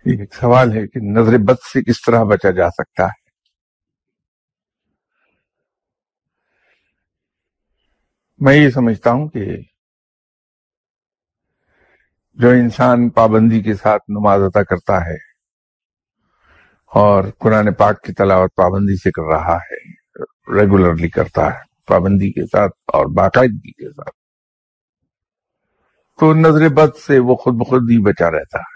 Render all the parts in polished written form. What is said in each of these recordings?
ایک سوال ہے کہ نظر بد سے کس طرح بچا جا سکتا ہے؟ میں یہ سمجھتا ہوں کہ جو انسان پابندی کے ساتھ نماز ادا کرتا ہے اور قرآن پاک کی تلاوت پابندی سے کر رہا ہے، ریگولرلی کرتا ہے پابندی کے ساتھ اور باقاعدگی کے ساتھ، تو نظر بد سے وہ خود بخود ہی بچا رہتا ہے۔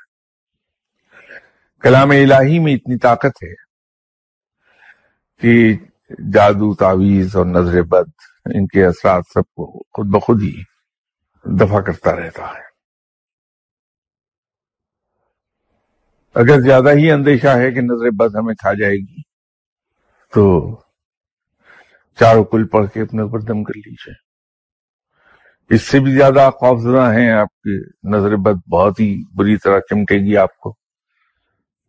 کلام الہی میں اتنی طاقت ہے کہ جادو، تعویذ اور نظر بد، ان کے اثرات سب کو خود بخود ہی دفع کرتا رہتا ہے۔ اگر زیادہ ہی اندیشہ ہے کہ نظر بد ہمیں کھا جائے گی تو چاروں کل پڑھ کے اپنے اوپر دم کر لیجیے۔ اس سے بھی زیادہ خوفزدہ ہیں آپ کی نظر بد بہت ہی بری طرح چمٹے گی آپ کو،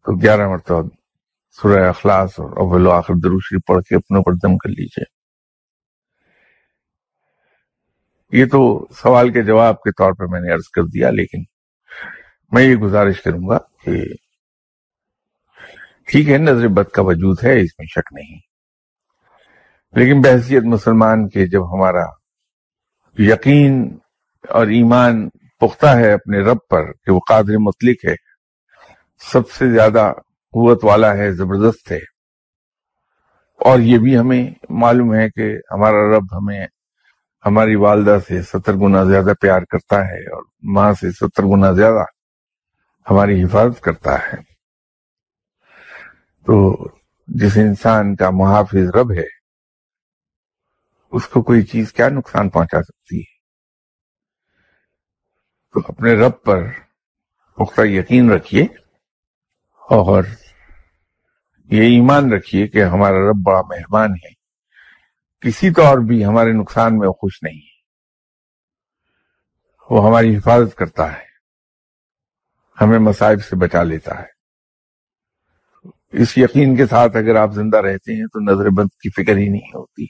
تو 11 مرتبہ سورہ اخلاص اور اول و آخر درود شریف پڑھ کے اپنے اوپر دم کر لیجیے۔ یہ تو سوال کے جواب کے طور پر میں نے عرض کر دیا، لیکن میں یہ گزارش کروں گا کہ ٹھیک ہے، نظر بد کا وجود ہے، اس میں شک نہیں، لیکن بحیثیت مسلمان کے جب ہمارا یقین اور ایمان پختہ ہے اپنے رب پر کہ وہ قادر مطلق ہے، سب سے زیادہ قوت والا ہے، زبردست ہے، اور یہ بھی ہمیں معلوم ہے کہ ہمارا رب ہمیں ہماری والدہ سے 70 گنا زیادہ پیار کرتا ہے اور ماں سے 70 گنا زیادہ ہماری حفاظت کرتا ہے، تو جس انسان کا محافظ رب ہے اس کو کوئی چیز کیا نقصان پہنچا سکتی ہے؟ تو اپنے رب پر پختہ یقین رکھیے اور یہ ایمان رکھیے کہ ہمارا رب بڑا مہربان ہے، کسی طور بھی ہمارے نقصان میں وہ خوش نہیں ہے، وہ ہماری حفاظت کرتا ہے، ہمیں مصائب سے بچا لیتا ہے۔ اس یقین کے ساتھ اگر آپ زندہ رہتے ہیں تو نظر بد کی فکر ہی نہیں ہوتی۔